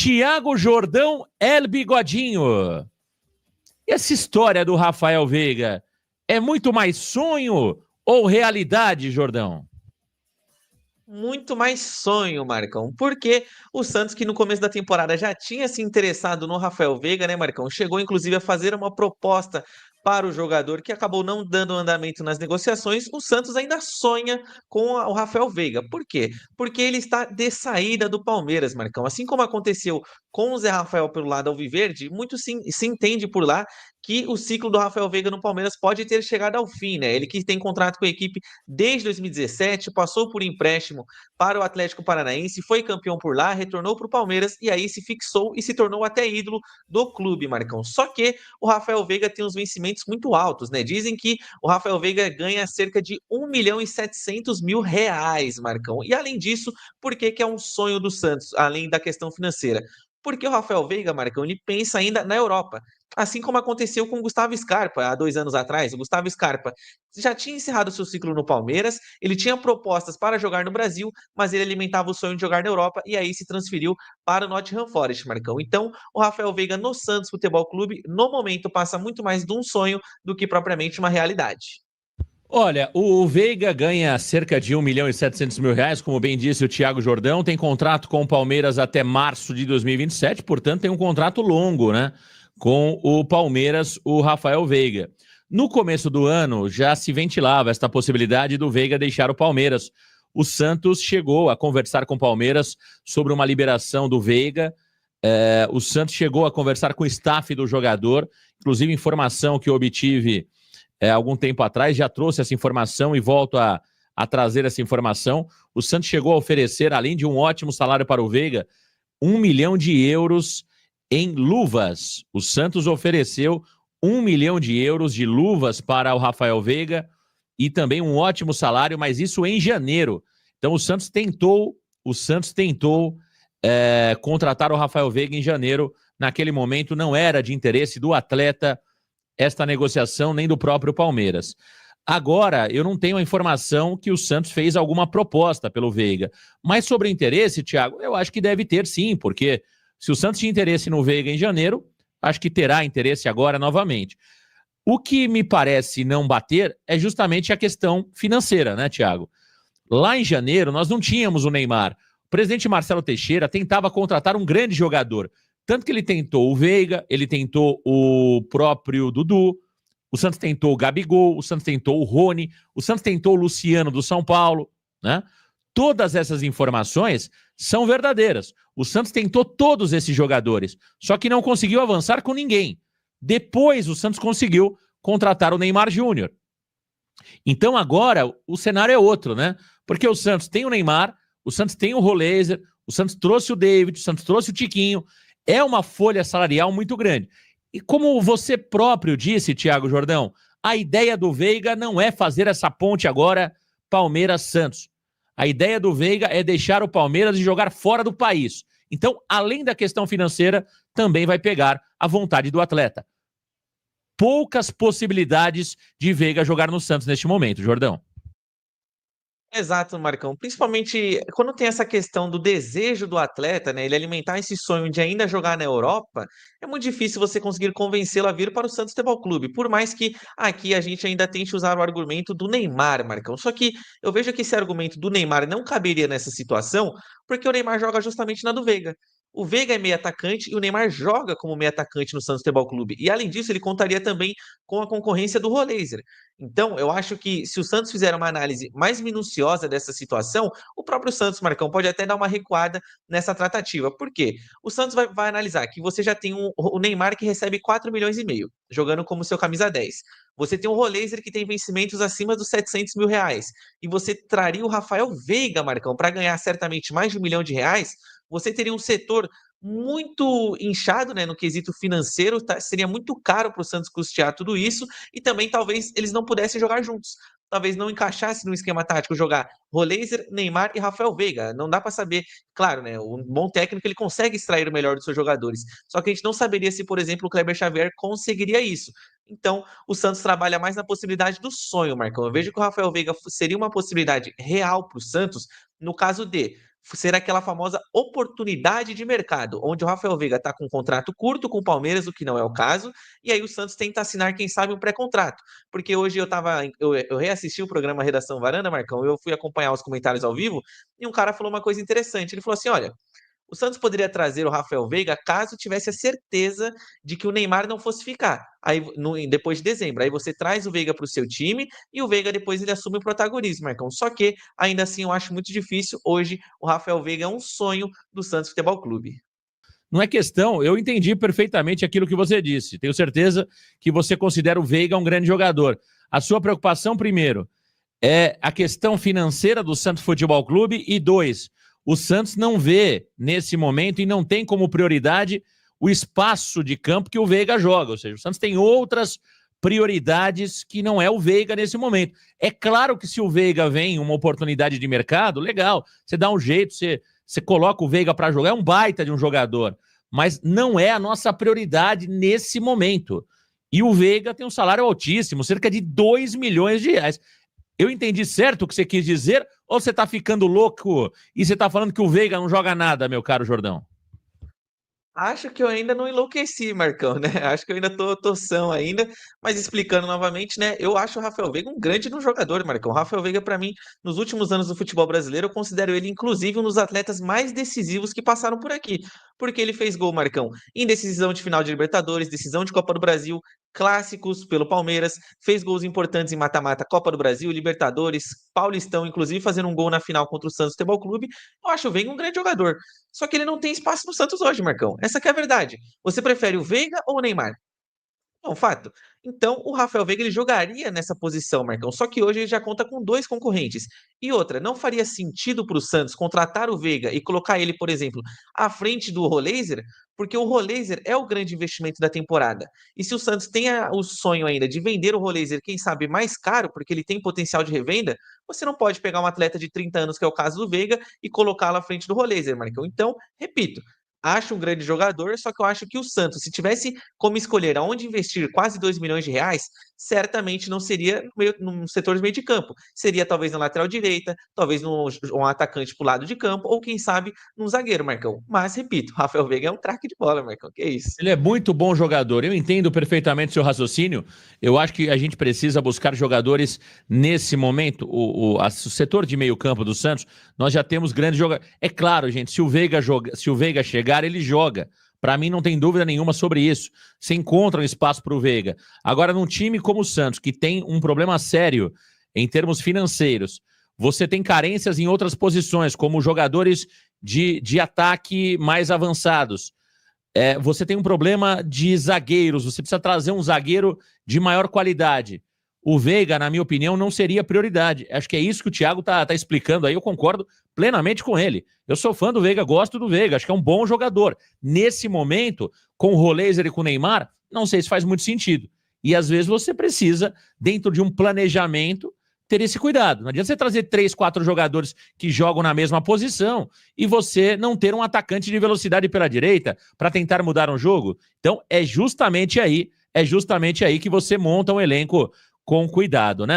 Tiago Jordão, El Bigodinho. E essa história do Rafael Veiga é muito mais sonho ou realidade, Jordão? Muito mais sonho, Marcão, porque o Santos, que no começo da temporada já tinha se interessado no Rafael Veiga, né, Marcão? Chegou inclusive a fazer uma proposta para o jogador que acabou não dando andamento nas negociações. O Santos ainda sonha com o Rafael Veiga. Por quê? Porque ele está de saída do Palmeiras, Marcão. Assim como aconteceu com o Zé Rafael pelo lado alviverde, muito se entende por lá que o ciclo do Rafael Veiga no Palmeiras pode ter chegado ao fim, né? Ele que tem contrato com a equipe desde 2017, passou por empréstimo para o Atlético Paranaense, foi campeão por lá, retornou para o Palmeiras e aí se fixou e se tornou até ídolo do clube, Marcão. Só que o Rafael Veiga tem uns vencimentos muito altos, né? Dizem que o Rafael Veiga ganha cerca de 1.700.000 reais, Marcão. E além disso, por que é um sonho do Santos, além da questão financeira? Porque o Rafael Veiga, Marcão, ele pensa ainda na Europa. Assim como aconteceu com o Gustavo Scarpa há 2 anos atrás. O Gustavo Scarpa já tinha encerrado seu ciclo no Palmeiras, ele tinha propostas para jogar no Brasil, mas ele alimentava o sonho de jogar na Europa e aí se transferiu para o Nottingham Forest, Marcão. Então, o Rafael Veiga no Santos Futebol Clube, no momento, passa muito mais de um sonho do que propriamente uma realidade. Olha, o Veiga ganha cerca de 1.700.000 reais, como bem disse o Tiago Jordão, tem contrato com o Palmeiras até março de 2027, portanto tem um contrato longo, né, com o Palmeiras, o Rafael Veiga. No começo do ano já se ventilava esta possibilidade do Veiga deixar o Palmeiras. O Santos chegou a conversar com o Palmeiras sobre uma liberação do Veiga. O Santos chegou a conversar com o staff do jogador, inclusive informação que eu obtive algum tempo atrás, já trouxe essa informação e volto a trazer essa informação. O Santos chegou a oferecer, além de um ótimo salário para o Veiga, 1 milhão de euros em luvas. O Santos ofereceu 1 milhão de euros de luvas para o Rafael Veiga e também um ótimo salário, mas isso em janeiro. Então o Santos tentou contratar o Rafael Veiga em janeiro. Naquele momento não era de interesse do atleta esta negociação, nem do próprio Palmeiras. Agora, eu não tenho a informação que o Santos fez alguma proposta pelo Veiga. Mas sobre interesse, Thiago, eu acho que deve ter sim, porque se o Santos tinha interesse no Veiga em janeiro, acho que terá interesse agora novamente. O que me parece não bater é justamente a questão financeira, né, Thiago? Lá em janeiro, nós não tínhamos o Neymar. O presidente Marcelo Teixeira tentava contratar um grande jogador. Tanto que ele tentou o Veiga, ele tentou o próprio Dudu, o Santos tentou o Gabigol, o Santos tentou o Rony, o Santos tentou o Luciano do São Paulo, né? Todas essas informações são verdadeiras. O Santos tentou todos esses jogadores, só que não conseguiu avançar com ninguém. Depois o Santos conseguiu contratar o Neymar Júnior. Então agora o cenário é outro, né? Porque o Santos tem o Neymar, o Santos tem o Roleiser, o Santos trouxe o David, o Santos trouxe o Tiquinho. É uma folha salarial muito grande. E como você próprio disse, Tiago Jordão, a ideia do Veiga não é fazer essa ponte agora Palmeiras-Santos. A ideia do Veiga é deixar o Palmeiras e jogar fora do país. Então, além da questão financeira, também vai pegar a vontade do atleta. Poucas possibilidades de Veiga jogar no Santos neste momento, Jordão. Exato, Marcão. Principalmente quando tem essa questão do desejo do atleta, né? Ele alimentar esse sonho de ainda jogar na Europa, é muito difícil você conseguir convencê-lo a vir para o Santos Futebol Clube. Por mais que aqui a gente ainda tente usar o argumento do Neymar, Marcão. Só que eu vejo que esse argumento do Neymar não caberia nessa situação, porque o Neymar joga justamente na do Veiga. O Veiga é meio atacante e o Neymar joga como meio atacante no Santos Futebol Clube. E além disso, ele contaria também com a concorrência do Roleiser. Então, eu acho que se o Santos fizer uma análise mais minuciosa dessa situação, o próprio Santos, Marcão, pode até dar uma recuada nessa tratativa. Por quê? O Santos vai analisar que você já tem o Neymar que recebe 4,5 milhões, jogando como seu camisa 10. Você tem o Roleiser que tem vencimentos acima dos 700 mil reais. E você traria o Rafael Veiga, Marcão, para ganhar certamente mais de 1 milhão de reais. Você teria um setor muito inchado, né, no quesito financeiro, tá? Seria muito caro para o Santos custear tudo isso e também talvez eles não pudessem jogar juntos. Talvez não encaixasse no esquema tático jogar Roleiser, Neymar e Rafael Veiga. Não dá para saber. Claro, né? Um bom técnico ele consegue extrair o melhor dos seus jogadores. Só que a gente não saberia se, por exemplo, o Kleber Xavier conseguiria isso. Então, o Santos trabalha mais na possibilidade do sonho, Marcão. Eu vejo que o Rafael Veiga seria uma possibilidade real para o Santos no caso de ser aquela famosa oportunidade de mercado, onde o Rafael Veiga está com um contrato curto com o Palmeiras, o que não é o caso, e aí o Santos tenta assinar, quem sabe, um pré-contrato. Porque hoje eu reassisti o programa Redação Varanda, Marcão, eu fui acompanhar os comentários ao vivo, e um cara falou uma coisa interessante. Ele falou assim: olha, o Santos poderia trazer o Rafael Veiga caso tivesse a certeza de que o Neymar não fosse ficar. Aí, depois de dezembro, aí você traz o Veiga para o seu time e o Veiga depois ele assume o protagonismo, Marcão. Só que, ainda assim, eu acho muito difícil. Hoje, o Rafael Veiga é um sonho do Santos Futebol Clube. Não é questão, eu entendi perfeitamente aquilo que você disse. Tenho certeza que você considera o Veiga um grande jogador. A sua preocupação, primeiro, é a questão financeira do Santos Futebol Clube e, dois, o Santos não vê nesse momento e não tem como prioridade o espaço de campo que o Veiga joga. Ou seja, o Santos tem outras prioridades que não é o Veiga nesse momento. É claro que se o Veiga vem uma oportunidade de mercado, legal, você dá um jeito, você coloca o Veiga para jogar, é um baita de um jogador, mas não é a nossa prioridade nesse momento. E o Veiga tem um salário altíssimo, cerca de 2 milhões de reais. Eu entendi certo o que você quis dizer, ou você tá ficando louco e você tá falando que o Veiga não joga nada, meu caro Jordão? Acho que eu ainda não enlouqueci, Marcão, né? Acho que eu ainda tô são ainda, mas explicando novamente, né? Eu acho o Rafael Veiga um grande no jogador, Marcão. O Rafael Veiga, para mim, nos últimos anos do futebol brasileiro, eu considero ele, inclusive, um dos atletas mais decisivos que passaram por aqui. Porque ele fez gol, Marcão, em decisão de final de Libertadores, decisão de Copa do Brasil, clássicos pelo Palmeiras, fez gols importantes em mata-mata, Copa do Brasil, Libertadores, Paulistão, inclusive fazendo um gol na final contra o Santos Futebol Clube. Eu acho o Veiga um grande jogador. Só que ele não tem espaço no Santos hoje, Marcão. Essa que é a verdade. Você prefere o Veiga ou o Neymar? É um fato. Então, o Rafael Veiga ele jogaria nessa posição, Marcão. Só que hoje ele já conta com dois concorrentes. E outra, não faria sentido para o Santos contratar o Veiga e colocar ele, por exemplo, à frente do Roleiser, porque o Roleiser é o grande investimento da temporada. E se o Santos tem o sonho ainda de vender o Roleiser, quem sabe mais caro, porque ele tem potencial de revenda, você não pode pegar um atleta de 30 anos, que é o caso do Veiga, e colocá-lo à frente do Roleiser, Marcão. Então, repito, acho um grande jogador, só que eu acho que o Santos, se tivesse como escolher aonde investir quase 2 milhões de reais, certamente não seria no setor de meio de campo. Seria talvez na lateral direita, talvez um atacante pro lado de campo, ou quem sabe num zagueiro, Marcão. Mas, repito, Rafael Veiga é um craque de bola, Marcão. Que isso? Ele é muito bom jogador. Eu entendo perfeitamente seu raciocínio. Eu acho que a gente precisa buscar jogadores nesse momento. O setor de meio campo do Santos, nós já temos grandes jogadores. É claro, gente, se o Veiga chegar, ele joga. Para mim, não tem dúvida nenhuma sobre isso. Você encontra um espaço para o Veiga. Agora, num time como o Santos, que tem um problema sério em termos financeiros, você tem carências em outras posições, como jogadores de ataque mais avançados. Você tem um problema de zagueiros, você precisa trazer um zagueiro de maior qualidade. O Veiga, na minha opinião, não seria prioridade. Acho que é isso que o Thiago tá explicando aí, eu concordo plenamente com ele. Eu sou fã do Veiga, gosto do Veiga, acho que é um bom jogador. Nesse momento, com o Roleiser e com o Neymar, não sei se faz muito sentido. E às vezes você precisa, dentro de um planejamento, ter esse cuidado. Não adianta você trazer 3, 4 jogadores que jogam na mesma posição e você não ter um atacante de velocidade pela direita para tentar mudar um jogo. Então, é justamente aí que você monta um elenco com cuidado, né?